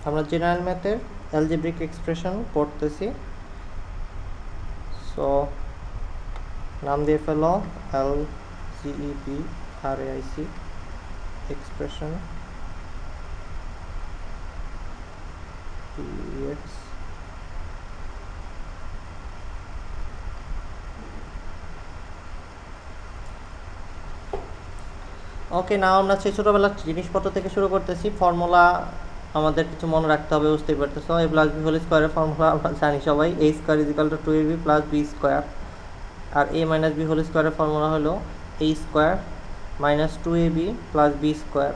আমরা জেনারেল ম্যাথের algebraic expression পড়তেছি। সো নাম দিয়ে ফেলো LGEBRAIC এক্সপ্রেশন PX ওকে। নাও আমরা সেই ছোটোবেলার জিনিসপত্র থেকে শুরু করতেছি। ফর্মুলা আমাদের কিছু মনে রাখতে হবে, বুঝতেই পারতেছো। a প্লাস বি হোল স্কোয়ারের ফর্মুলা আমরা জানি সবাই, a square is equal to 2ab plus B square. আর a মাইনাস বি হোল স্কোয়ারের ফর্মুলা হলো a square minus 2ab plus B square.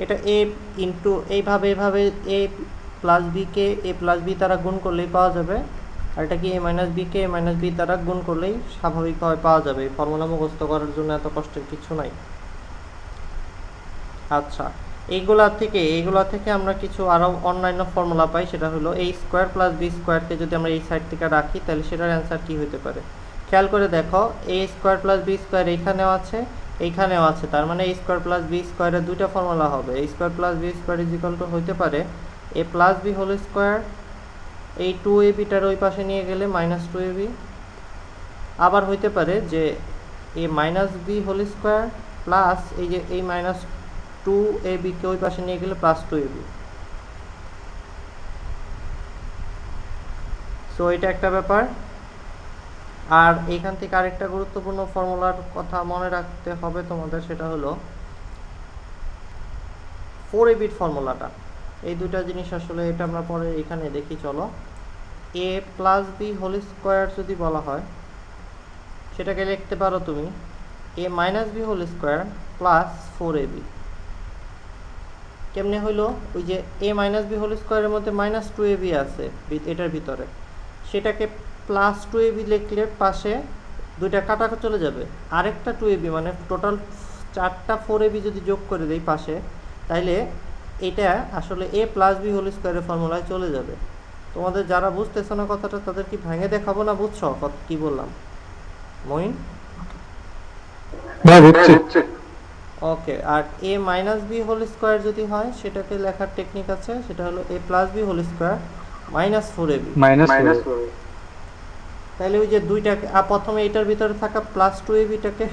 এটা a ইন্টু এইভাবে a প্লাস বিকে a প্লাস বি দ্বারা গুণ করলেই পাওয়া যাবে। আর এটা কি a মাইনাস বিকে a মাইনাস বি দ্বারা গুণ করলেই স্বাভাবিকভাবে পাওয়া যাবে। এই ফর্মুলা মুখস্থ করার জন্য এত কষ্টের কিছু নাই। আচ্ছা, এইগুলা থেকে আমরা কিছু আরও অন্যান্য ফর্মুলা পাই। সেটা হলো a স্কোয়ার প্লাস বি স্কোয়ারকে যদি আমরা এই সাইড থেকে রাখি তাহলে সেটার অ্যান্সার কী হতে পারে। খেয়াল করে দেখো, a square plus B square এইখানেও আছে এইখানেও আছে, তার মানে a স্কোয়ার প্লাস বি স্কোয়ারের দুইটা ফর্মুলা হবে। a square plus B square is equal to হইতে পারে a plus B whole square, এই 2abটার ওই পাশে নিয়ে গেলে মাইনাস 2ab। আবার হইতে পারে যে a minus B whole square plus এই যে এই মাইনাস 2abকে ওই পাশে নিয়ে গেলে প্লাস 2ab। সো এটা একটা ব্যাপার। আর এইখান থেকে আরেকটা গুরুত্বপূর্ণ ফর্মুলার কথা মনে রাখতে হবে তোমাদের, সেটা হলো 4ab ফর্মুলাটা। এই দুটা জিনিস আসলে এটা আমরা পরে এখানে দেখি। চলো, a plus B whole square যদি বলা হয় সেটাকে লিখতে পারো তুমি a minus B whole square plus 4ab। কেমনে হইলো? ওই যে a মাইনাস বি হোল স্কোয়ারের মধ্যে মাইনাস 2ab আছে এটার ভিতরে, সেটাকে প্লাস 2ab লিখলে পাশে দুইটা কাটা চলে যাবে। আরেকটা 2ab মানে টোটাল 4টা 4ab যদি যোগ করে দেই পাশে, তাইলে এটা আসলে a প্লাস বি হোল স্কোয়ারের ফর্মুলায় চলে যাবে। তোমাদের যারা বুঝতেছো না কথাটা তাদের কি ভেঙে দেখাবো না? বুঝছো কি বললাম মইন? ওকে। আর a minus B whole square যদি হয় সেটাকে লেখার টেকনিক আছে, সেটা হলো a plus B whole square minus 4ab। তাহলে ওই যে দুইটাকে প্রথমে এটার ভিতরে থাকা প্লাস 2abটাকে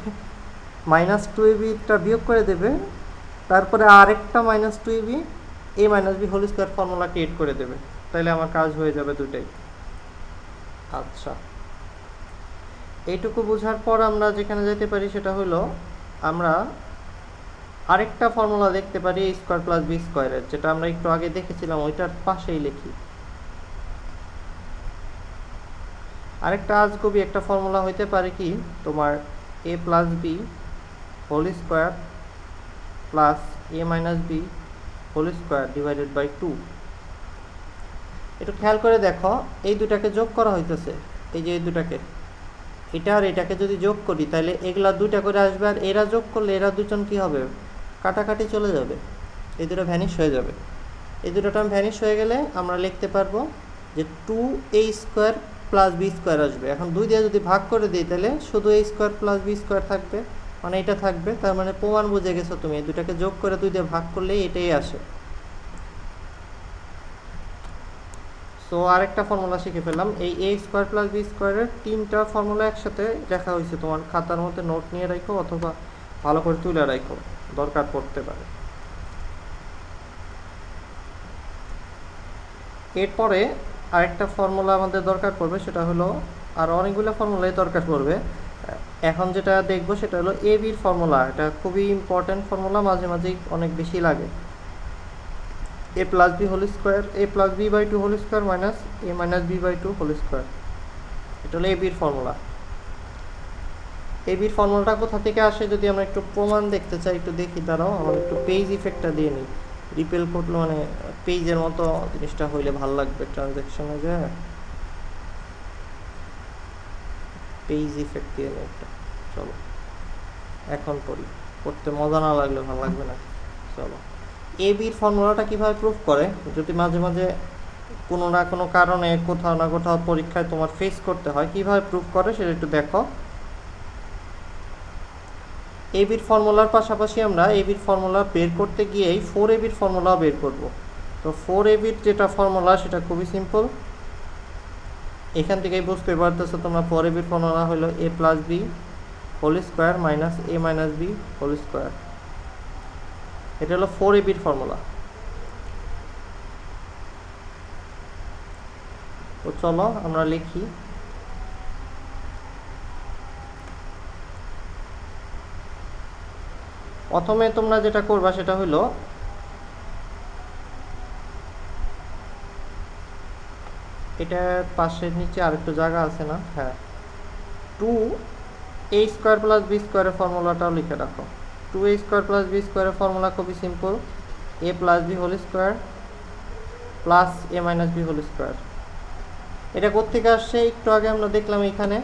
মাইনাস 2abটা বিয়োগ করে দেবে, তারপরে আরেকটা minus 2ab a minus B whole square formula create করে দেবে। তাহলে আমার কাজ হয়ে যাবে দুটাই। আচ্ছা, এইটুকু বোঝার পর আমরা যেখানে যেতে পারি সেটা হলো আমরা আরেকটা ফর্মুলা দেখতে পারি a স্কোয়ার প্লাস বি স্কোয়ারের, যেটা আমরা একটু আগে দেখেছিলাম, ওইটার পাশেই লিখি। আরেকটা আজগুবি একটা ফর্মুলা হইতে পারে কি তোমার a plus B whole square plus a minus B whole square divided by 2। একটু খেয়াল করে দেখো, এই দুটাকে যোগ করা হইতেছে, এই যে এই দুটাকে, এটা আর এটাকে যদি যোগ করি তাহলে এগুলা দুইটা করে আসবে, আর এরা যোগ করলে এরা দুজন কি হবে? কাটাকাটি চলে যাবে, এই দুটো ভ্যানিশ হয়ে যাবে। এই দুটো টার্ম ভ্যানিশ হয়ে গেলে আমরা লিখতে পারবো যে 2a square plus B square আসবে। এখন 2 দিয়ে যদি ভাগ করে দিই তাহলে শুধু a square plus B square থাকবে, মানে এটা থাকবে। তার মানে প্রমাণ বুঝে গেছো তুমি, এই দুটাকে যোগ করে 2 দিয়ে ভাগ করলেই এটাই আসে। সো আরেকটা ফর্মুলা শিখে ফেললাম। এই a স্কোয়ার প্লাস বি স্কোয়ারের 3টা ফর্মুলা একসাথে লেখা হয়েছে, তোমার খাতার মধ্যে নোট নিয়ে রাখো অথবা ভালো করে তুলে রাখো, দরকার পড়তে পারে। এরপরে আরেকটা ফর্মুলা আমাদের দরকার পড়বে, সেটা হলো, আর অনেকগুলো ফর্মুলাই দরকার পড়বে। এখন যেটা দেখবো সেটা হলো এ বির ফর্মুলা। এটা খুবই ইম্পর্ট্যান্ট ফর্মুলা, মাঝে মাঝেই অনেক বেশি লাগে। a plus B whole square a plus B by 2 whole square minus a minus B by 2 whole square, এটা হলো এ বির ফর্মুলা। এ বির ফর্মুলাটা কোথা থেকে আসে যদি আমরা একটু প্রমাণ দেখতে চাই, একটু দেখি। দাঁড়াও, আমরা একটু পেজ ইফেক্টটা দিয়ে নিই। রিপেল করলে মানে পেজের মতো জিনিসটা হইলে ভালো লাগবে ট্রানজ্যাকশনে, যে পেজ ইফেক্ট দিয়ে নিই একটা। চলো এখন পড়ি, পড়তে মজা না লাগলে ভালো লাগবে না। চলো, এ বির ফর্মুলাটা কীভাবে প্রুফ করে, যদি মাঝে মাঝে কোনো না কোনো কারণে কোথাও না কোথাও পরীক্ষায় তোমার ফেস করতে হয়, কীভাবে প্রুফ করে সেটা একটু দেখো। এ বির ফর্মুলার পাশাপাশি আমরা এ বির ফর্মুলা বের করতে গিয়েই 4ab ফর্মুলাও বের করব। তো 4ab যেটা ফর্মুলা সেটা খুবই সিম্পল, এখান থেকেই বুঝতে পারতেছো তোমরা 4ab ফর্মুলা হলো a plus B whole square minus a minus B whole square. এটা হলো 4ab ফর্মুলা। তো চলো আমরা লিখি। প্রথমে তোমরা যেটা করবা সেটা হলো এটা পাশের নিচে আরেকটু জায়গা আছে না, হ্যাঁ, 2a স্কোয়ার প্লাস বি স্কোয়ারের ফর্মুলাটাও লিখে রাখো। 2a স্কোয়ার প্লাস বি স্কোয়ারের ফর্মুলা খুবই simple, a plus B whole square plus a minus B whole square. এটা কোত্থেকে আসছে একটু আগে আমরা দেখলাম, এখানে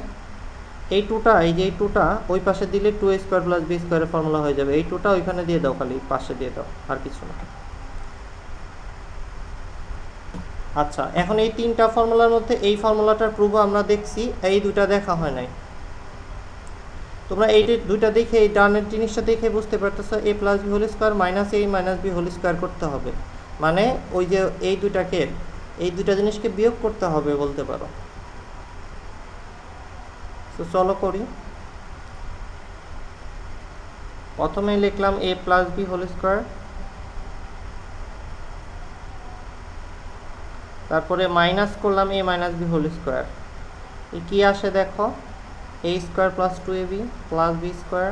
এই টুটা, এই যে এই টুটা ওই পাশে দিলে 2a স্কোয়ার প্লাস বি স্কোয়ারের ফর্মুলা হয়ে যাবে। এই টুটা ওইখানে দিয়ে দাও, খালি পাশে দিয়ে দাও, আর কিছু না। আচ্ছা, এখন এই তিনটা ফর্মুলার মধ্যে এই ফর্মুলাটার প্রুফ আমরা দেখছি, এই দুইটা দেখা হয় নাই। তোমরা এই দুইটা দেখে, এই ডানের জিনিসটা দেখে বুঝতে পারতেছো a plus B whole square minus a minus B whole square করতে হবে, মানে ওই যে এই দুইটাকে, এই দুইটা জিনিসকে বিয়োগ করতে হবে বলতে পারো। তো চলো করি। প্রথমে লিখলাম a plus B whole square, তারপরে মাইনাস করলাম a minus B whole square. কি আসে দেখো, a square plus 2ab plus B square,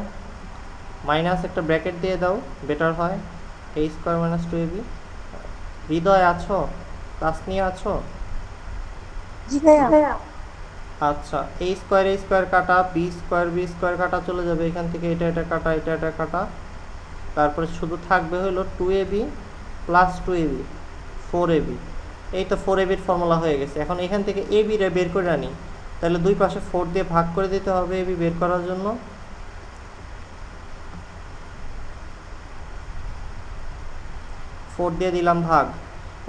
minus একটা ব্র্যাকেট দিয়ে দাও, বেটার হয়, a স্কোয়ার মাইনাস 2ab। হৃদয় আছো? তাসনিয়া আছো? জি ভাইয়া। আচ্ছা, a স্কোয়ার কাটা, বি স্কোয়ার কাটা চলে যাবে এখান থেকে, এটা কাটা, এটা কাটা, তারপরে শুধু থাকবে হলো 2ab প্লাস 2ab 4ab। এই তো 4ab ফর্মুলা হয়ে গেছে। এখন এখান থেকে ab রে বের করে আনি, তাহলে দুই পাশে 4 দিয়ে ভাগ করে দিতে হবে ab বের করার জন্য। ফোর দিয়ে দিলাম ভাগ।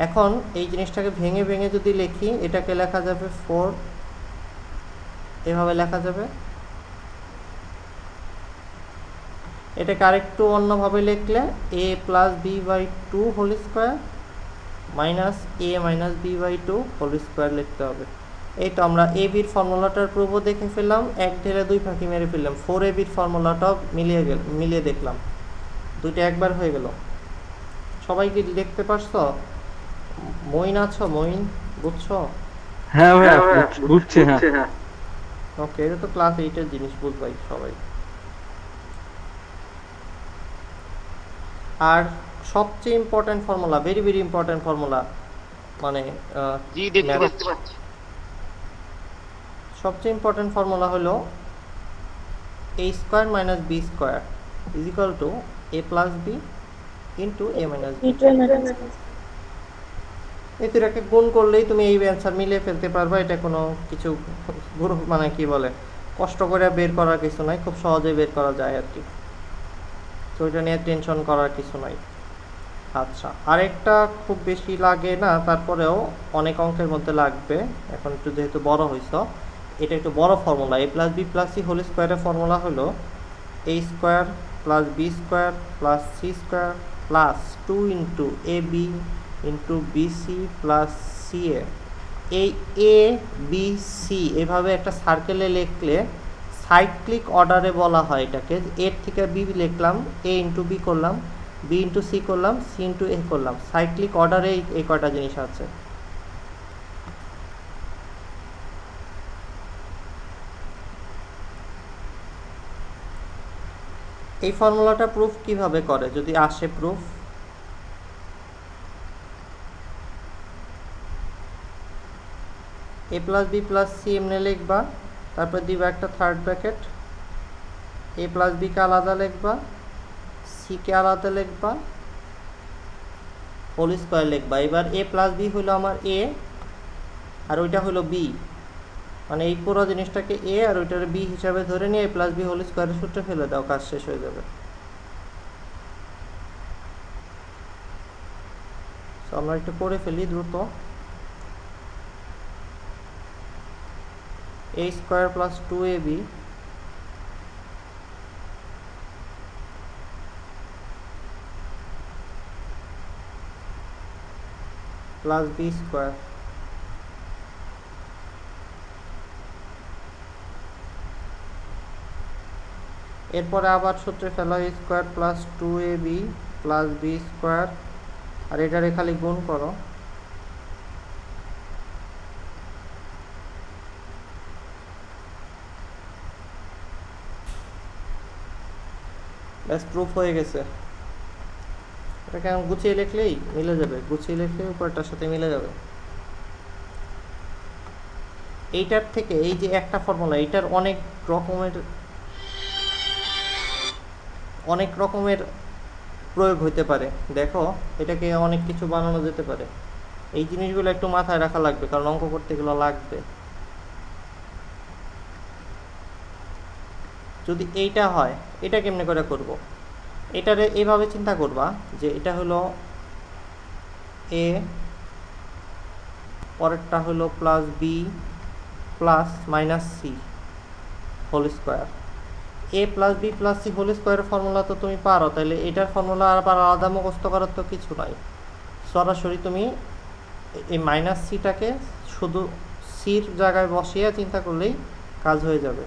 এখন এই জিনিসটাকে ভেঙে ভেঙে যদি লিখি, এটাকে লেখা যাবে 4, এভাবে লেখা যাবে। এটাকে আরেকটু অন্যভাবে লিখলে a plus B by 2 whole square minus a minus B by 2 whole square লিখতে হবে। এই তো আমরা a বির ফর্মুলাটার প্রুফও দেখে ফেললাম, এক ঢেলে দুই ফাঁকি মেরে ফেললাম। 4a বির ফর্মুলাটাও মিলিয়ে দেখলাম, দুইটা একবার হয়ে গেল। সবাই কি দেখতে পারছো? মইন আছো? মইন বুঝছো? হ্যাঁ ভাইয়া বুঝছি। হ্যাঁ ওকে, এটা তো ক্লাস 8-এর জিনিস, বুঝবাই সবাই। আর সবচেয়ে important formula, very very important formula, মানে জি দেখতে পাচ্ছি। সবচেয়ে ইম্পর্টেন্ট ফর্মুলা হলো a square minus B square is equal to a plus B into a minus B. এই দুটাকে গুণ করলেই তুমি এই অ্যান্সার মিলিয়ে ফেলতে পারবা। এটা কোনো কিছু মানে কি বলে, কষ্ট করে বের করার কিছু নাই, খুব সহজেই বের করা যায় আর কি। তো এটা নিয়ে টেনশন করার কিছু নাই। আচ্ছা, আরেকটা খুব বেশি লাগে না, তারপরেও অনেক অঙ্কের মধ্যে লাগবে। এখন একটু যেহেতু বড় হইছ, এটা একটু বড় formula. a plus B plus C whole স্কোয়ারের ফর্মুলা হলো a square plus B square plus C square plus 2 into A B into BC plus C A. এই এ বি সি এভাবে একটা সার্কেলে লিখলে সাইক্লিক অর্ডারে বলা হয় এটাকে। এর থেকে বি লিখলাম, এ ইন্টু বি করলাম, বি ইন্টু সি করলাম, সি ইন্টু এ করলাম। সাইক্লিক অর্ডারে এই কয়টা জিনিস আছে। এই ফর্মুলাটা প্রুফ কিভাবে করে যদি আসে proof? a plus B plus C এমনি লিখবা, তারপর দিবা একটা থার্ড ব্র্যাকেট, a প্লাস বিকে আলাদা লিখবা, সিকে আলাদা লিখবা, হোল স্কোয়ার লিখবা। এবার a প্লাস বি হলো আমার a, আর ওইটা হলো b, মানে এই পুরো জিনিসটাকে a আর ওইটার b হিসাবে ধরে নিয়ে a প্লাস বি হোল স্কোয়ারের সূত্রে ফেলে দাও, কাজ শেষ হয়ে যাবে। আমরা একটু করে ফেলি দ্রুত। a square plus 2ab plus B square. এরপরে আবার সূত্রে ফেলো A square plus 2ab plus B square, আর এটারে খালি গুণ করো। ব্যাস প্রুফ হয়ে গেছে। এটাকে আমি গুছিয়ে লিখলেই মিলে যাবে, গুছিয়ে লিখলেই উপরটার সাথে মিলে যাবে। এইটার থেকে এই যে একটা ফর্মুলা, এইটার অনেক রকমের প্রয়োগ হতে পারে। দেখো এটাকে অনেক কিছু বানানো যেতে পারে। এই জিনিসগুলো একটু মাথায় রাখা লাগবে, কারণ অঙ্ক করতে গেলে লাগবে। যদি এইটা হয়, এটা কেমনে করে করব? এটারে এইভাবে চিন্তা করবা যে এটা হলো এ, পরেরটা হলো plus B plus minus C whole square. A plus B plus C whole স্কোয়ারের ফর্মুলা তো তুমি পারো, তাহলে এটার ফর্মুলা আবার আলাদা মুখস্থ করার তো কিছু নাই। সরাসরি তুমি এই মাইনাস সিটাকে শুধু সির জায়গায় বসিয়ে চিন্তা করলেই কাজ হয়ে যাবে।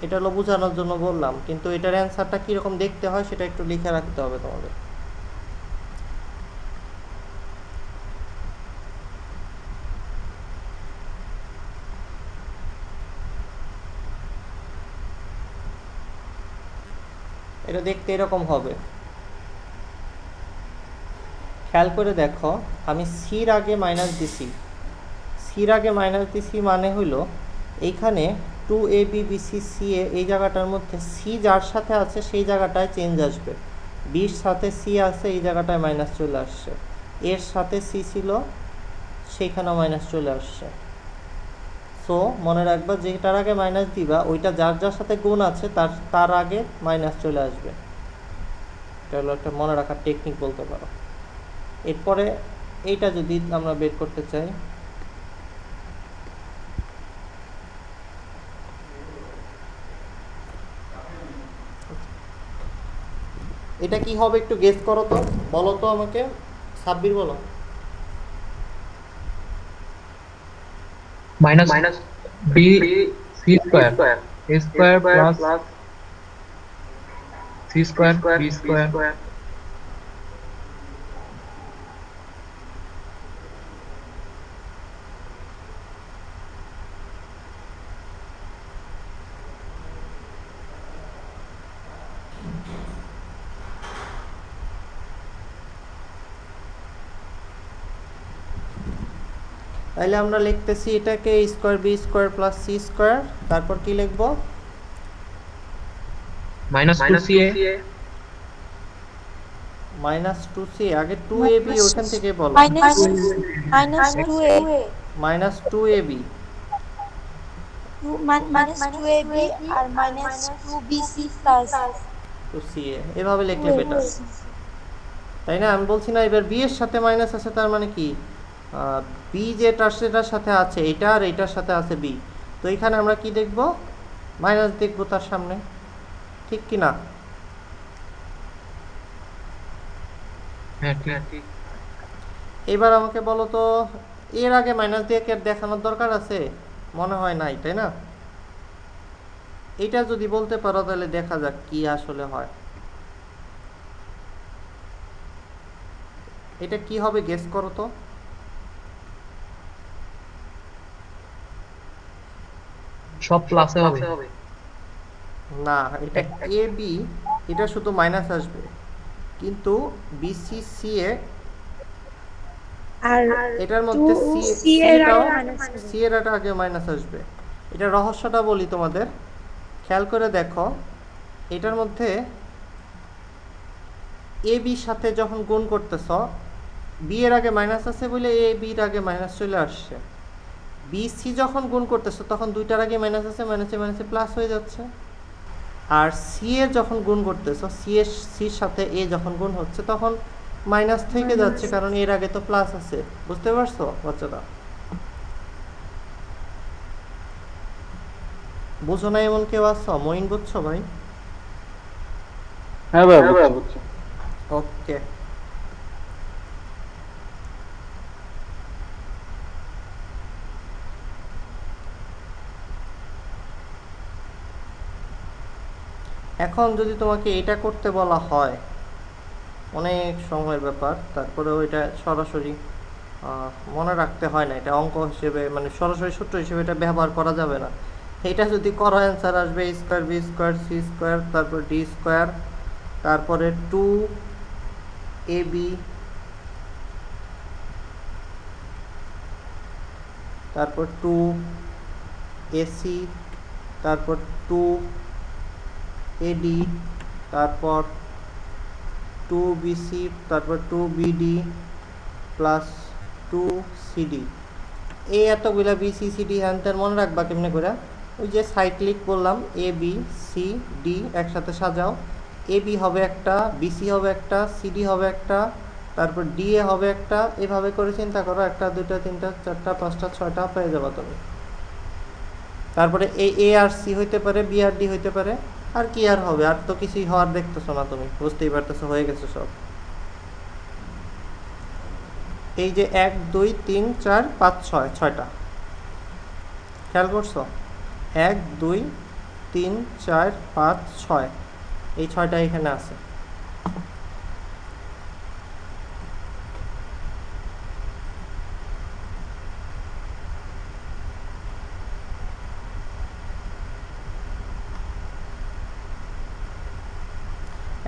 এটা হলো বোঝানোর জন্য বললাম, কিন্তু এটার অ্যান্সারটা কীরকম দেখতে হয় সেটা একটু লিখে রাখতে হবে তোমাদের। এটা দেখতে এরকম হবে। খেয়াল করে দেখো, আমি সির আগে মাইনাস দিছি, সির আগে মাইনাস দিছি মানে হইল এইখানে 2ab bc ca এই জায়গাটার মধ্যে সি যার সাথে আছে সেই জায়গাটায় চেঞ্জ আসবে। বির সাথে সি আছে, এই জায়গাটায় মাইনাস চলে আসছে। এর সাথে সি ছিল, সেইখানেও মাইনাস চলে আসছে। সো মনে রাখবা যেটার আগে মাইনাস দিবা ওইটা যার যার সাথে গুণ আছে তার আগে মাইনাস চলে আসবে। এটা হলো একটা মনে রাখার টেকনিক বলতে পারো। এরপরে এইটা যদি আমরা বের করতে চাই, এটা কি হবে একটু গেস করো তো, বলো তো আমাকে, সাব্বির বলো। minus b c square a square plus c square b square তাহলে আমরা লিখতেছি এটাকে a square B square plus C square, তারপর কি লিখবো? minus 2ca মাইনাস 2c, আগে 2ab ওখান থেকে বলো। minus 2a minus 2ab minus 2ab আর minus 2bc plus 2ca, এভাবে লিখলে বেটার, তাই না? আমি বলছি না এবার বি এর সাথে মাইনাস আছে, তার মানে কি বি যেটার সেটার সাথে আছে এটা, আর এটার সাথে আছে বি, তো এখানে আমরা কি দেখব? মাইনাস দেখব তার সামনে, ঠিক কি না? হ্যাঁ ঠিক। এবার আমাকে বলো তো, এর আগে মাইনাস দিয়ে কি আর দেখানোর দরকার আছে? মনে হয় নাই, তাই না? এটা যদি বলতে পারো তাহলে দেখা যাক কি আসলে হয়। এটা কি হবে গেস করো তো। সব প্লাসে হবে না, এটা এ বি, এটা শুধু মাইনাস আসবে, কিন্তু বিসি সি এ আর এটার মধ্যে সি এর সি এর আগে মাইনাস আসবে। এটা রহস্যটা বলি তোমাদের, খেয়াল করে দেখো, এটার মধ্যে এ বির সাথে যখন গুণ করতেছ, বি এর আগে মাইনাস আছে বলে এ বির আগে মাইনাস চলে আসছে। বি সি যখন গুণ করতেছ তখন দুইটার আগে মাইনাস আছে, মাইনাসে মাইনাসে প্লাস হয়ে যাচ্ছে। আর সি এর যখন গুণ করতেছ, সির সাথে এ যখন গুণ হচ্ছে তখন মাইনাস থেকে যাচ্ছে, কারণ এর আগে তো প্লাস আছে। বুঝতে পারছো বাচ্চারা? বুঝো না এমন কেউ আছো? মইন বুঝছো ভাই? হ্যাঁ ভাই বুঝছি। ওকে, এখন যদি তোমাকে এটা করতে বলা হয়, অনেক সময়ের ব্যাপার, তারপরেও এটা সরাসরি মনে রাখতে হয় না, এটা অঙ্ক হিসেবে মানে সরাসরি সূত্র হিসেবে এটা ব্যবহার করা যাবে না। এটা যদি করো অ্যান্সার আসবে a square B square C square তারপর ডি স্কোয়ার, তারপরে 2ab, তারপর 2ac, তারপর 2ad, তারপর 2bc, তারপর 2bd প্লাস 2cd। এই এতগুলা বিসিসিডি হ্যান্ডের মনে রাখবা কেমনে করে? ওই যে সাইক্লিক বললাম, এ বি সি ডি একসাথে সাজাও। এ বি হবে একটা, বিসি হবে একটা, সিডি হবে একটা, তারপর ডি এ হবে একটা, এভাবে করে চিন্তা করো, একটা দুইটা তিনটা চারটা পাঁচটা ছয়টা পেয়ে যাবা তুমি। তারপরে এ আর সি হইতে পারে, বি আর ডি হইতে পারে, আর কি আর হবে? আর তো কিছুই হওয়ার দেখতেছো না তুমি, বুঝতেই পারতেছো হয়ে গেছে সব। এই যে 1 2 3 4 5 6 ছয়টা, খেয়াল করছো? 1 2 3 4 5 6, এই ছয়টা এখানে আছে।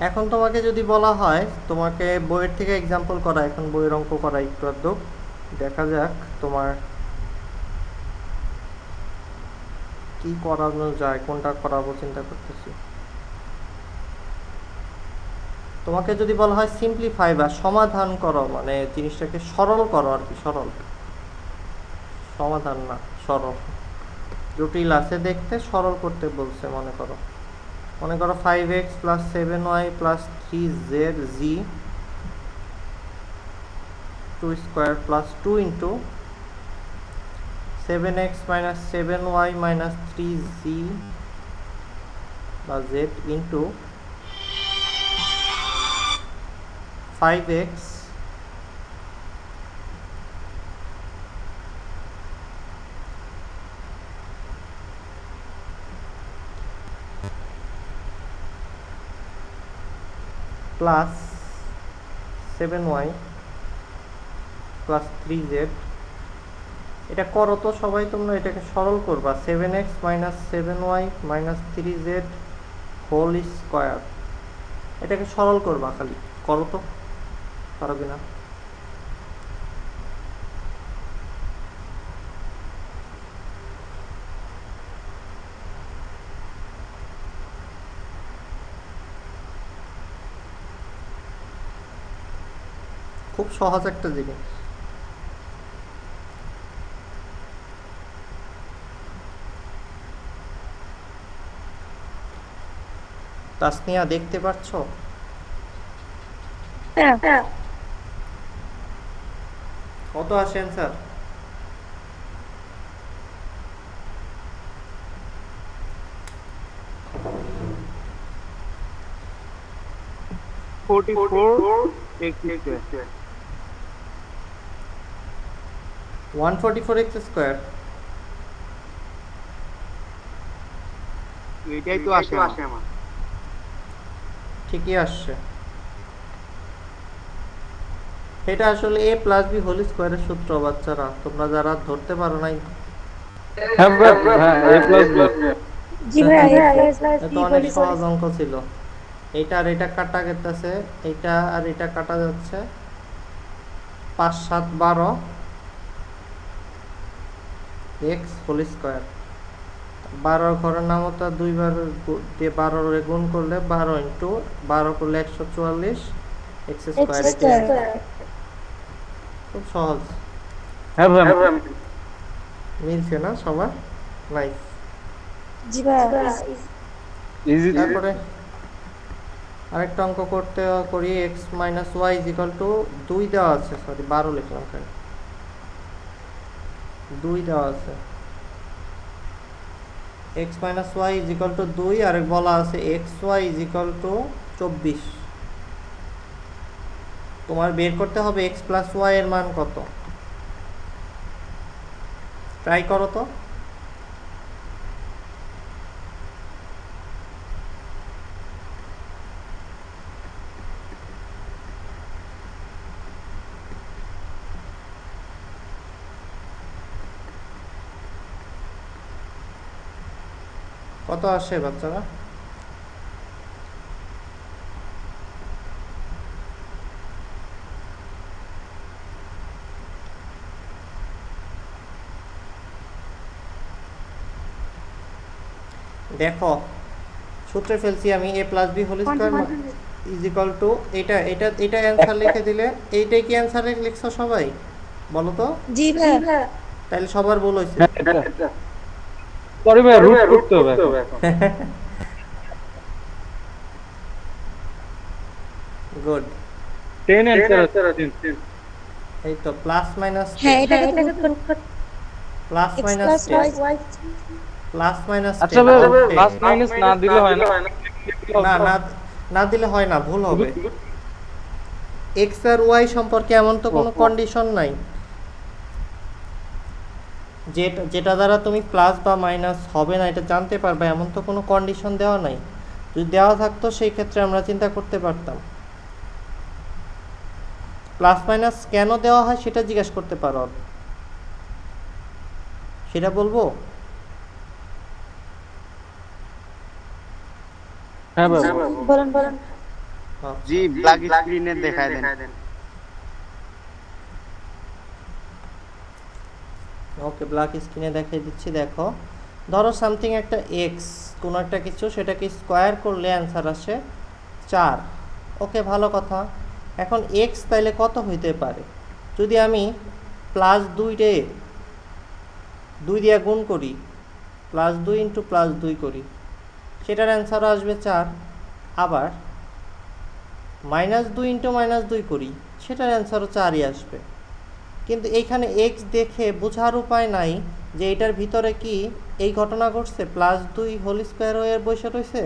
এখন তোমাকে যদি বলা হয়, তোমাকে বইয়ের থেকে এক্সাম্পল করা, এখন বইয়ের অঙ্ক করা একটু আধটু, দেখা যাক তোমার কি করানো যায়, কোনটা করাবো চিন্তা করতেছি। তোমাকে যদি বলা হয় সিম্পলিফাই বা সমাধান করো, মানে জিনিসটাকে সরল করো আর কি, সরল, সমাধান না সরল, জটিল আছে দেখতে, সরল করতে বলছে। মনে করো 5x plus 7y plus 3z 2 square plus 2 into 7x minus 7y minus 3z বা z into 5x plus 7y plus 3z। এটা করো তো সবাই, তোমরা এটাকে সরল করবা, 7x minus 7y minus 3z whole square, এটাকে সরল করবা, খালি করো তো, পারবে না? খুব সহজ একটা জিনিস। তাসনিয়া দেখতে পাচ্ছ? কত আসে অ্যান্সার? x²। 144x স্কোয়ার, এটাই তো আসে আমার। ঠিকই আসছে। এটা আসলে a প্লাস বি হোল স্কোয়ারের সূত্র, বাচ্চারা তোমরা যারা ধরতে পারো নাই। হ্যাঁ ভাই, হ্যাঁ a প্লাস b। জি ভাই এটা অনেক সহজ অঙ্ক ছিল। এটা আর এটা কাটা গেছে, এটা আর এটা কাটা যাচ্ছে, 5 7 12 x হোল স্কোয়ার। 12 ঘরের নামতা 2 বার দিয়ে 12 গুণ করলে 12 ইন্টু 12 করলে 144 x স্কোয়ার। খুব সহজ। হ্যাঁ ভাই, মিলছে না সবার? নাইস। জি ভাই ইজি। তারপরে আরেকটা অঙ্ক করি, x minus Y is equal to 2 দেওয়া আছে, সরি 12 লিখলাম কেন, 2 দেওয়া আছে। x minus Y is equal to 2, আরেক বলা আছে xy ইজ ইকাল টু 24। তোমার বের করতে হবে x প্লাস ওয়াই এর মান কত। ট্রাই করো তো। কত আসে বাচ্চারা? দেখো সূত্রে ফেলছি আমি a plus b whole square is equal to এটা অ্যান্সার লিখে দিলে এইটাই কি অ্যান্সার লিখছো সবাই? বলো তো। জি ভাইয়া। তাহলে সবার ভুল হয়েছে। সরি ভাই, রুট করতে হবে এখন। গুড। 10 অ্যান্সার আছে। এই তো প্লাস মাইনাস হ্যাঁ এটাকে তো রুট করতে plus x minus plus 10 y plus minus আচ্ছা ভাই, প্লাস মাইনাস না দিলে হয় না? না না না দিলে হয় না, ভুল হবে। x আর y সম্পর্কে এমন তো কোনো কন্ডিশন নাই যেটা দ্বারা তুমি প্লাস বা মাইনাস হবে না এটা জানতে পারবে, এমন তো কোনো কন্ডিশন দেওয়া নাই। যদি দেওয়া থাকতো সেই ক্ষেত্রে আমরা চিন্তা করতে পারতাম। প্লাস মাইনাস কেন দেওয়া হয় সেটা জিজ্ঞেস করতে পারো, সেটা বলবো। হ্যাঁ ভাই, বলেন বলেন। জি ব্ল্যাক স্ক্রিনে দেখায় দেন। ওকে, ব্ল্যাক স্ক্রিনে দেখিয়ে দিচ্ছি। দেখো ধরো সামথিং একটা এক্স, কোনো একটা কিছু, সেটাকে স্কোয়ার করলে অ্যান্সার আসে 4। ওকে, ভালো কথা। এখন এক্স তাইলে কত হইতে পারে? যদি আমি প্লাস 2 দিয়ে গুণ করি, প্লাস 2 ইন্টু প্লাস 2 করি, সেটার অ্যান্সারও আসবে 4। আবার মাইনাস 2 ইন্টু মাইনাস 2 করি, সেটার অ্যান্সারও 4ই আসবে। কিন্তু এইখানে এক্স দেখে বোঝার উপায় নাই যে এটার ভিতরে কি এই ঘটনা ঘটছে, প্লাস 2 হোল স্কোয়ার হয়ে বসে রয়েছে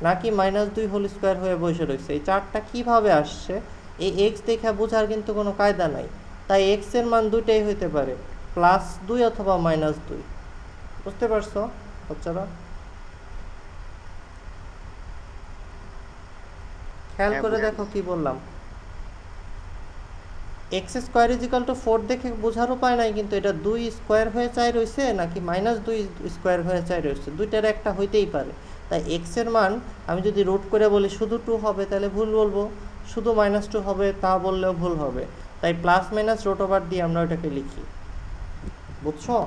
নাকি মাইনাস 2 হোল স্কোয়ার হয়ে বসে রয়েছে। এই 4টা কীভাবে আসছে এই এক্স দেখে বোঝার কিন্তু কোনো কায়দা নাই। তাই এক্সের মান দুইটাই হইতে পারে, প্লাস 2 অথবা মাইনাস 2। বুঝতে পারছো বাচ্চারা? খেয়াল করে দেখো কি বললাম। X square is equal two 4 দেখে বোঝার উপায় নাই, কিন্তু এটা 2 স্কোয়ার হয়ে 4 রয়েছে নাকি মাইনাস 2 স্কোয়ার হয়ে 4 রয়েছে, দুইটার একটা হইতেই পারে। তাই এক্সের মান আমি যদি রুট করে বলি শুধু 2 হবে তাহলে ভুল বলবো, শুধু মাইনাস 2 হবে তা বললেও ভুল হবে। তাই প্লাস মাইনাস রুট ওভার দিয়ে আমরা ওটাকে লিখি। বুঝছো?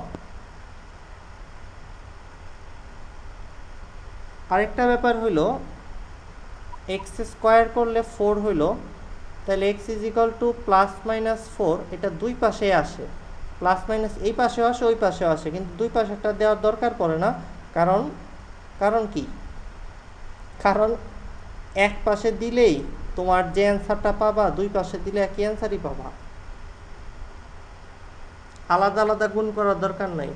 আরেকটা ব্যাপার হইলো, এক্স স্কোয়ার করলে 4 হইলো, তাহলে x is equal two plus minus 4, এটা দুই পাশে আসে। প্লাস মাইনাস এই পাশেও আসে ওই পাশেও আসে, কিন্তু দুই পাশে একটা দেওয়ার দরকার পড়ে না। কারণ কি? কারণ এক পাশে দিলেই তোমার যে অ্যান্সারটা পাবা, দুই পাশে দিলে একই অ্যান্সারই পাবা, আলাদা আলাদা গুণ করার দরকার নাই।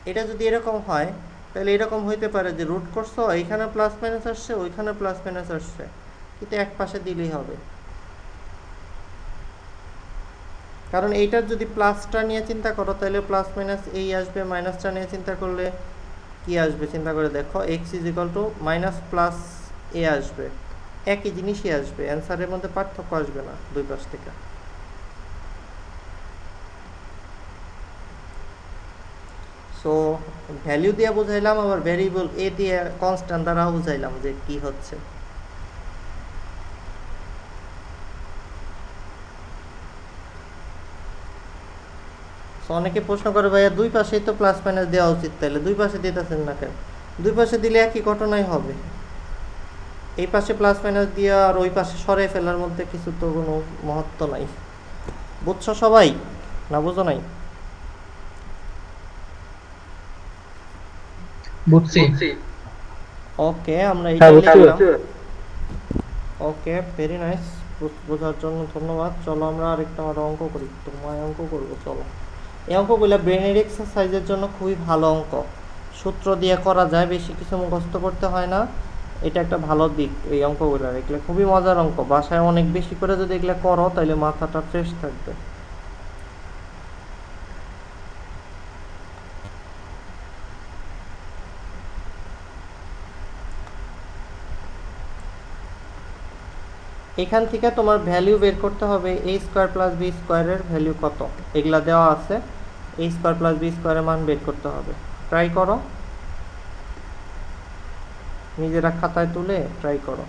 এটা যদি এরকম হয় তাহলে এরকম হইতে পারে যে রুট করছো, এইখানে প্লাস মাইনাস আসছে ওইখানে প্লাস মাইনাস আসছে, কিন্তু এক পাশে দিলেই হবে। কারণ এইটার যদি প্লাসটা নিয়ে চিন্তা করো তাহলে প্লাস মাইনাস এই আসবে, মাইনাসটা নিয়ে চিন্তা করলে কি আসবে চিন্তা করে দেখো, X is equal to minus plus A আসবে, একই জিনিসই আসবে, অ্যান্সারের মধ্যে পার্থক্য আসবে না দুই পাশ থেকে। সো ভ্যালু দিয়ে বুঝাইলাম, আবার ভ্যারিয়েবল এ দিয়ে কনস্ট্যান্ট দ্বারাও বুঝাইলাম যে কি হচ্ছে। অনেকে প্রশ্ন করে ভাইয়া দুই পাশেই তো প্লাস মাইনাস দেওয়া উচিত, তাহলে দুই পাশে দিতেছেন না কেন? দুই পাশে দিলে একই ঘটনাই হবে। এই পাশে প্লাস মাইনাস দিয়ে আর ওই পাশে সরে ফেলার মধ্যে কিছু তো কোনো মহত্ব নাই। বুঝছো সবাই না বুঝো নাই? বুঝছি। ওকে, আমরা এইটা লিখলাম। ওকে, ভেরি নাইস, বোঝার জন্য ধন্যবাদ। চলো আমরা আরেকটা অঙ্ক করি, তোমায় অঙ্ক করবো। চলো, এই অঙ্কগুলো ব্রেনের এক্সারসাইজের জন্য খুবই ভালো অঙ্ক, সূত্র দিয়ে করা যায়, বেশি কিছু মুখস্থ করতে হয় না। এটা একটা ভালো দিক এই অঙ্কগুলো, এগুলো খুবই মজার অঙ্ক। বাসায় অনেক বেশি করে যদি এগুলো করো তাহলে মাথাটা ফ্রেশ থাকবে। এখান থেকে তোমার ভ্যালু বের করতে হবে, এ স্কোয়ার প্লাস বি স্কোয়ারের ভ্যালু কত, এগুলা দেওয়া আছে। এ স্কোয়ার প্লাস বি স্কোয়ারের মান বের করতে হবে, ট্রাই করো। নিজেরা খাতায় তুলে ট্রাই করো।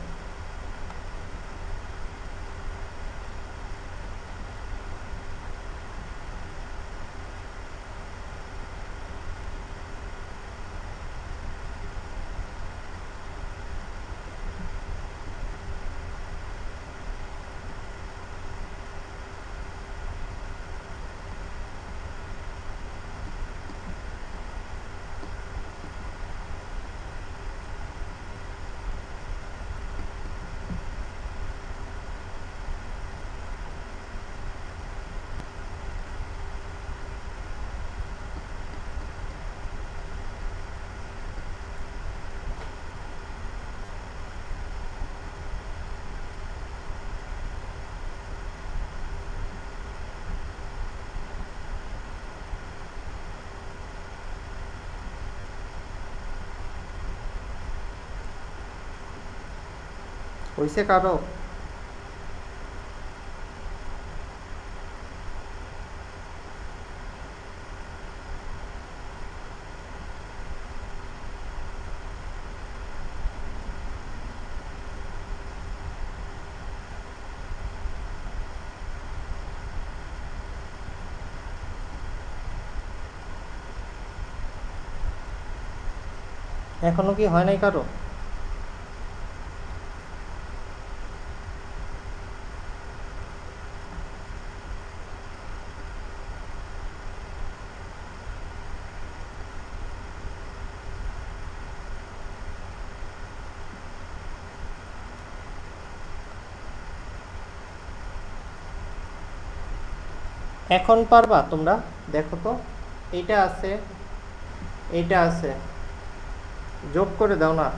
হইছে কারো? এখনো কি হয় নাই কারো? এখন পারবা তোমরা? দেখো তো, এইটা আছে, এইটা আছে, যোগ করে দাও না,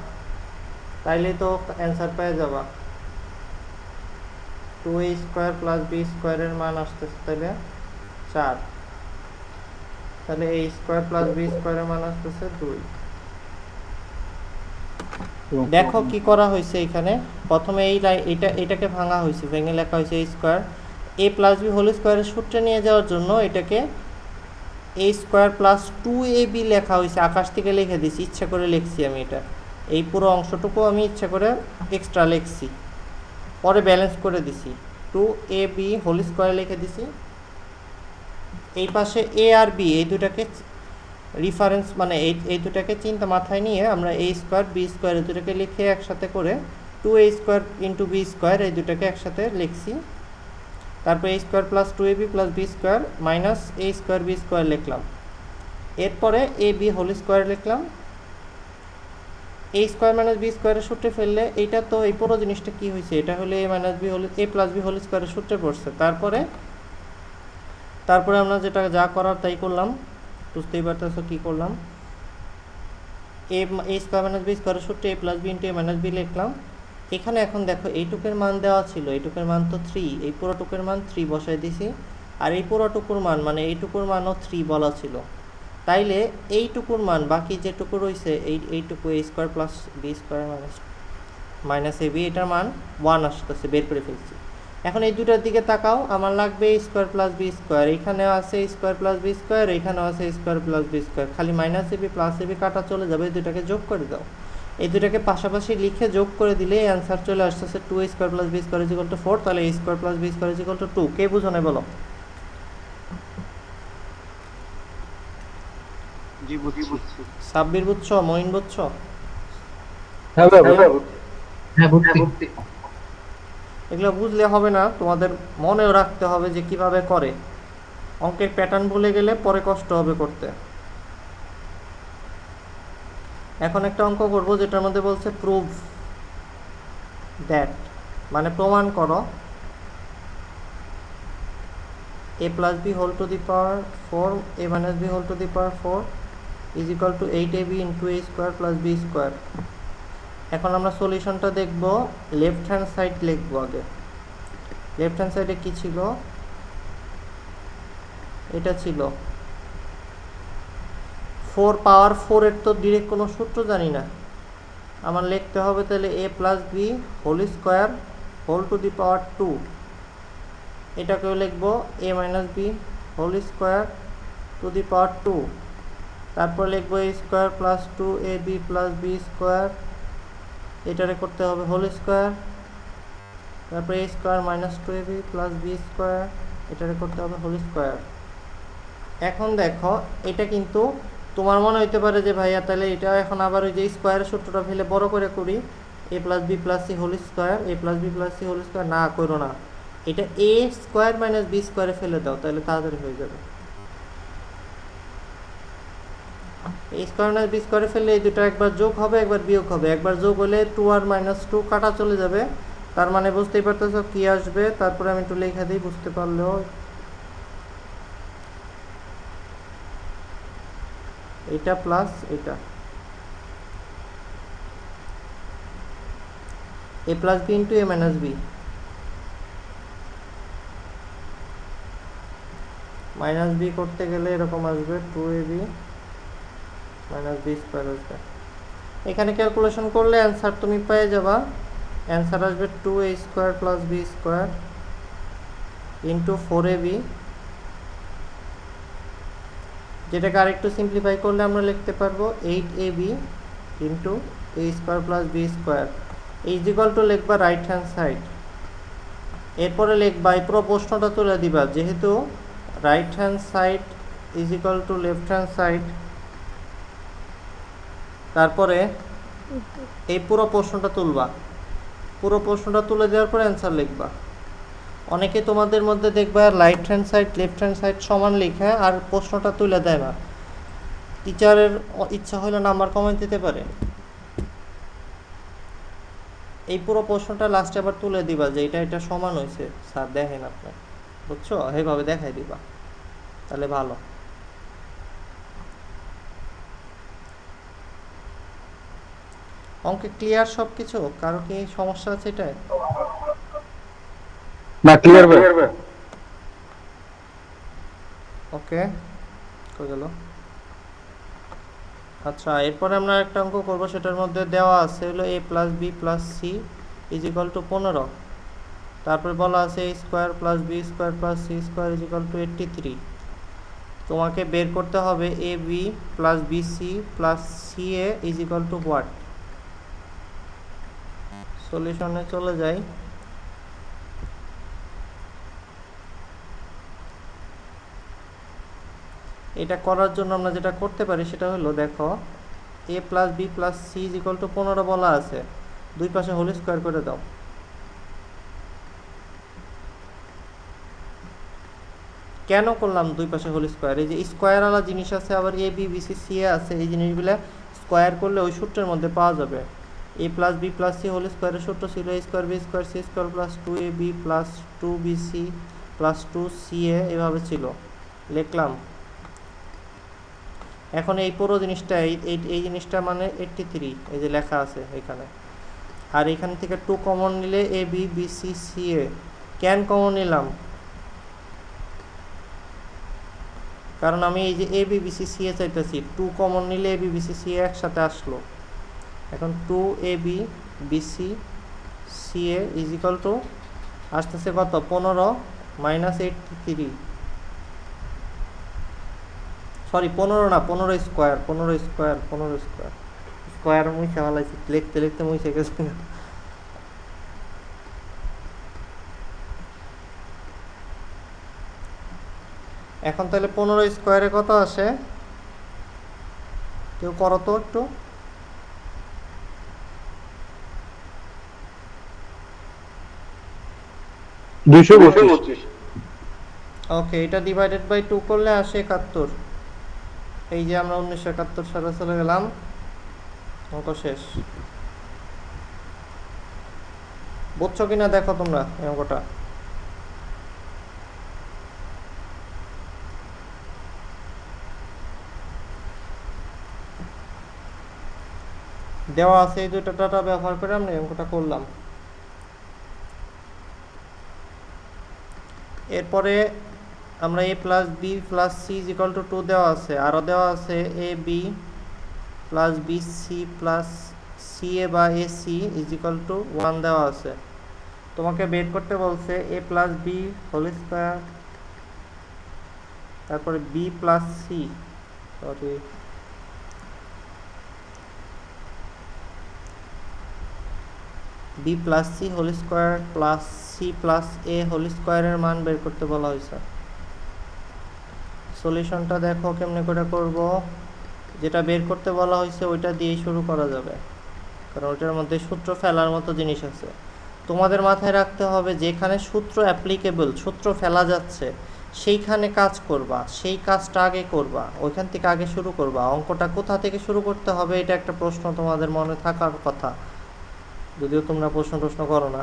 তাইলে তো অ্যান্সার পেয়ে যাবা। 2a² + b² মান আসতেছে তাহলে 4, তাহলে a² + b² মান আসতেছে 2। দেখো কি করা হয়েছে এখানে। প্রথমে এই এটাকে ভাঙা হয়েছে, ভেঙে লেখা হয়েছে a² a + b² সূত্রে নিয়ে যাওয়ার জন্য এটাকে a² + 2ab লেখা হয়েছে, আকাশ থেকে লিখে দিছি, ইচ্ছা করে লিখছি আমি। এটা এই পুরো অংশটুকু আমি ইচ্ছা করে এক্সট্রা লিখছি, পরে ব্যালেন্স করে দিছি, 2ab² লিখে দিছি। এই পাশে a আর b এই দুটাকে রেফারেন্স মানে এই দুটাকে চিন্তা মাথায় নিয়ে আমরা a² b² এই দুটাকে লিখে একসাথে করে 2a² × b² এই দুটাকে একসাথে লিখছি। তারপর a² + 2ab + b² minus a² b² লিখলাম। এরপরে ab² লিখলাম। a² - b² সূত্রে ফেললে এইটা তো এই পুরো জিনিসটা কি হয়েছে, এটা হলো a + b² সূত্রে পড়ছে। তারপরে আমরা যেটা যা করার তাই করলাম, বুঝতেই পারতেছো কি করলাম। a² - b² সূত্রে a + b × a - b লিখলাম। এখানে এখন দেখো এইটুকের মান দেওয়া ছিল, এইটুকের মান তো 3, এই পুরোটুকের মান 3 বসাই দিছি। আর এই পুরোটুকুর মান মানে এইটুকুর মানও 3 বলা ছিল, তাইলে এইটুকুর মান বাকি যেটুকু রয়েছে এইটুকু a² + b² - ab এটার মান 1 আসতেছে, বের করে ফেলছি। এখন এই দুটার দিকে তাকাও, আমার লাগবে a² + b², এখানে আছে a² + b², এখানেও আছে a² + b², খালি -ab + ab কাটা চলে যাবে, এই দুটাকে যোগ করে দাও। এই দুটাকে পাশাপাশি লিখে যোগ করে দিলে অ্যান্সার চলে আসতেছে 2a² + b² = 4, তাহলে a² + b² = 2। কে বুঝো না বলো? জি বুঝছি। সাব্বির বুঝছো? মঈন বুঝছো? হ্যাঁ বুঝছি। এগুলো বুঝলে হবে না, তোমাদের মনেও রাখতে হবে যে কিভাবে করে। অঙ্কের প্যাটার্ন ভুলে গেলে পরে কষ্ট হবে করতে। এখন একটা অঙ্ক করব যেটার মধ্যে বলছে প্রুভ দ্যাট, মানে প্রমাণ করো a + b² ^ 4 a - b² ^ 4 = 8ab × a² + b²। এখন আমরা সলিউশনটা দেখব। লেফট হ্যান্ড সাইড লিখব আগে। লেফট হ্যান্ড সাইডে কি ছিল? এটা ছিল 4 পাওয়ার 4 এর তো ডিরেক্ট কোনো সূত্র জানি না, আমার লিখতে হবে তাহলে a + b² ^ 2। এটাকেও লিখব a - b² ^ 2। তারপর লিখব a² + 2ab + b² এটারে করতে হবে হোল স্কোয়ার, তারপরে A square minus 2ab plus B square, এটারে করতে হবে হোল স্কোয়ার। এখন দেখো এটা কিন্তু তোমার মনে হইতে পারে যে ভাইয়া তাহলে এটা এখন আবার ওই যে স্কোয়ারের সূত্রটা ফেলে বড় করে করি, A plus B plus C whole square, A plus B plus C whole square, না করো না, এটা এ স্কোয়ার মাইনাস বি স্কোয়ারে ফেলে দাও, তাহলে তাড়াতাড়ি হয়ে যাবে। এ স্কোয়ার মাইনাস বি স্কোয়ারে ফেললে এই দুটো একবার যোগ হবে একবার বিয়োগ হবে, একবার যোগ হলে 2 আর -2 কাটা চলে যাবে, তার মানে বুঝতেই পারতেছো কি আসবে। তারপরে আমি একটু লেখা দিই বুঝতে পারলেও, এটা প্লাস এটা a plus B into A minus B, minus B করতে গেলে এরকম আসবে 2ab মাইনাস বি স্কোয়ার আসবে। এখানে ক্যালকুলেশন করলে অ্যান্সার তুমি পেয়ে যাবা, অ্যান্সার আসবে 2a square plus B square into 4ab, যেটাকে আরেকটু সিম্পলিফাই করলে আমরা লিখতে পারবো 8ab ইন্টু A square plus B square is equal to লিখবা রাইট হ্যান্ড সাইড, এরপরে লিখবা এই পুরো প্রশ্নটা তুলে দিবা, যেহেতু right hand side is equal to left hand side, তারপরে এই পুরো প্রশ্নটা তুলবা, পুরো প্রশ্নটা তুলে দেওয়ার পর অ্যান্সার লিখবা। অনেকে তোমাদের মধ্যে দেখবা right hand side left hand side সমান লিখে আর প্রশ্নটা তুলে দেয় না, টিচারের ইচ্ছা হলে নাম্বার কমাই দিতে পারে। এই পুরো প্রশ্নটা লাস্টে আবার তুলে দিবা যে এটা সমান হয়েছে স্যার দেখেন আপনি, বুঝছো, এইভাবে দেখাই দিবা, তাহলে ভালো। অঙ্কে ক্লিয়ার সব কিছু? কারো কি সমস্যা আছে এটাই? না ক্লিয়ার ভাই। ওকে, কই গেল? আচ্ছা, এরপরে আমরা একটা অঙ্ক করব, সেটার মধ্যে দেওয়া আছে হলো a plus B plus C is equal to 15, তারপরে বলা আছে a square plus B square plus C square is equal to 83। তোমাকে বের করতে হবে A B plus B C plus C A is equal to what. সলিউশনে চলে যাই। এটা করার জন্য আমরা যেটা করতে পারি সেটা হলো, দেখো A plus B plus C is equal to 15 বলা আছে, দুই পাশে হোল স্কোয়ার করে দাও। কেন করলাম দুই পাশে হোল স্কোয়ার? এই যে স্কোয়ার আলা জিনিস আছে, আবার A B B C C এ আছে, এই জিনিসগুলো স্কোয়ার করলে ওই সূত্রের মধ্যে পাওয়া যাবে। A plus B plus C whole স্কোয়ারের সূত্র ছিল A square B square C square plus 2ab plus 2bc plus 2ca, এভাবে ছিল, লিখলাম। এখন এই পুরো জিনিসটা এই জিনিসটা মানে 83, এই যে লেখা আছে এখানে, আর এখান থেকে 2 কমন নিলে A B B C C এ। কেন কমন নিলাম? কারণ আমি এই যে A B B C C এ চাইতেছি, 2 কমন নিলে A B B C C এ একসাথে আসলো। এখন 2ab bc ca is equal two আসতেছে কত? 15 মাইনাস 83, সরি 15 না, 15 স্কোয়ার, 15 স্কোয়ার, 15 স্কোয়ার, স্কোয়ার মুছে ফেলাইছি, লিখতে লিখতে মুছে গেছে। এখন তাহলে 15 স্কোয়ারে কত আসে? কেউ করো তো একটু। ওকে, এটা ডিভাইডেড বাই 2 করলে আসে 71। এই যে আমরা 1971 সালে চলে গেলাম, অঙ্ক শেষ। বুঝছো কিনা দেখো তোমরা এই অঙ্কটা। দেওয়া আছে এই দুটো ডাটা ব্যবহার করে আমরা এই অঙ্কটা করলাম। এরপরে আমরা a plus B plus C is equal to 2 দেওয়া আছে, আরও দেওয়া আছে A B plus B C plus C A বা A C is equal to 1 দেওয়া আছে। তোমাকে বের করতে বলছে A plus B whole square, তারপরে B plus C, sorry B plus C whole square plus C plus A whole স্কোয়ারের মান বের করতে বলা হয়েছে। সলিউশনটা দেখো কেমনে করে করব। যেটা বের করতে বলা হয়েছে ওইটা দিয়েই শুরু করা যাবে, কারণ ওইটার মধ্যে সূত্র ফেলার মতো জিনিস আছে। তোমাদের মাথায় রাখতে হবে যেখানে সূত্র অ্যাপ্লিকেবল, সূত্র ফেলা যাচ্ছে সেইখানে কাজ করবা, সেই কাজটা আগে করবা, ওইখান থেকে আগে শুরু করবা। অঙ্কটা কোথা থেকে শুরু করতে হবে এটা একটা প্রশ্ন তোমাদের মনে থাকার কথা, যদিও তোমরা প্রশ্ন করো না।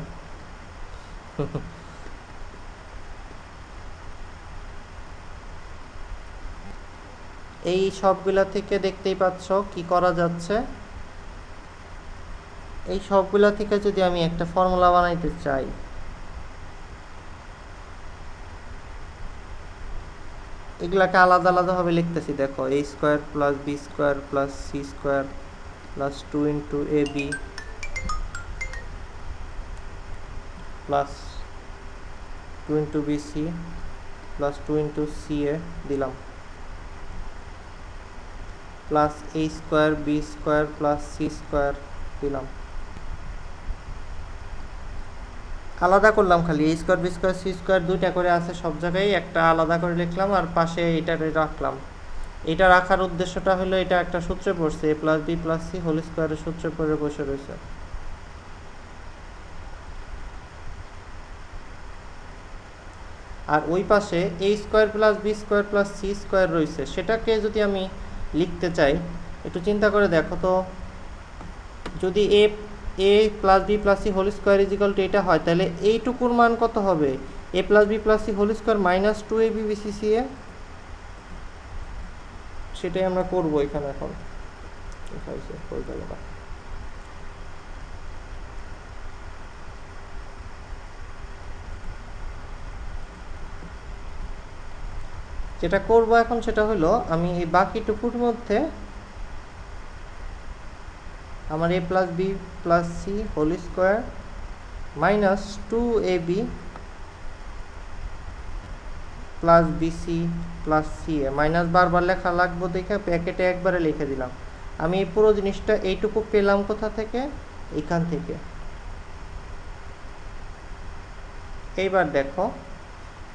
এই সবগুলা থেকে দেখতেই পাচ্ছ কি করা যাচ্ছে। এই সবগুলা থেকে যদি আমি একটা ফর্মুলা বানাইতে চাই, এগুলাকে আলাদা আলাদাভাবে লিখতেছি। দেখো a square plus B square plus C square plus 2 into A B plus 2 into B C plus 2 into C A দিলাম, plus a square B square plus C square দিলাম। আলাদা করলাম খালি a square B square C square দুইটা করে আছে সব জায়গায়, একটা আলাদা করে লিখলাম আর পাশে এটা রাখলাম। এটা রাখার উদ্দেশ্যটা হলো এটা একটা সূত্রে পড়ছে, a plus B plus C whole স্কোয়ারের সূত্রে পড়ে বসে রয়েছে। আর ওই পাশে a square plus B square plus C square রয়েছে, সেটাকে যদি আমি লিখতে চাই একটু চিন্তা করে দেখো তো, যদি A plus B plus C whole square is equal to এটা হয়, তাহলে এইটুকুর মান কত হবে? A plus B plus C whole square minus 2ab BC C A. সেটাই আমরা করবো এখানে এখন। যেটা করবো এখন সেটা হলো আমি এই বাকিটুকুর মধ্যে আমার a plus B plus C whole square minus 2ab plus BC plus C A, minus বারবার লেখা লাগবে দেখে প্যাকেটে একবারে লিখে দিলাম। আমি এই পুরো জিনিসটা এইটুকু পেলাম কোথা থেকে? এখান থেকে। এইবার দেখো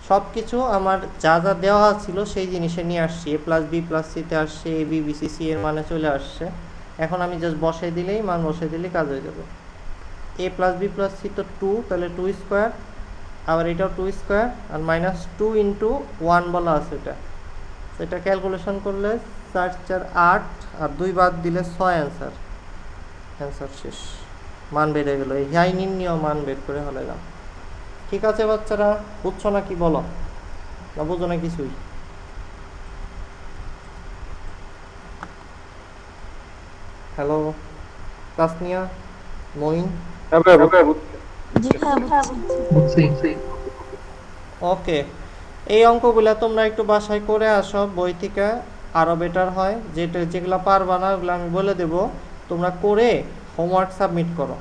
সব কিছু আমার যা যা দেওয়া ছিল সেই জিনিসে নিয়ে আসছি, এ প্লাস বি প্লাস সিতে আসছে, এ বি বিসি সি এর মানে চলে আসছে। এখন আমি জাস্ট বসাই দিলেই, মান বসাই দিলেই কাজ হয়ে যাবে। A plus B plus C তো 2, তাহলে 2 স্কোয়ার, আবার এটাও 2 স্কোয়ার, আর মাইনাস 2 ইন্টু 1 বলা আছে এটা। সেটা ক্যালকুলেশন করলে 4 4 8 আর 2 বাদ দিলে 6 অ্যান্সার শেষ। মান বেড়ে গেল, এই হাই নির্ণীয় মান বের করে হলাম। ঠিক আছে বাচ্চারা, বুঝছো না কি বলো? না বুঝো না কিছুই? হ্যালো তাসনিয়া, মঈন। ওকে, এই অঙ্কগুলা তোমরা একটু বাসায় করে আসো, বই থেকে আরও বেটার হয়। যেগুলো পারবা না ওগুলো আমি বলে দেবো, তোমরা করে হোমওয়ার্ক সাবমিট করো।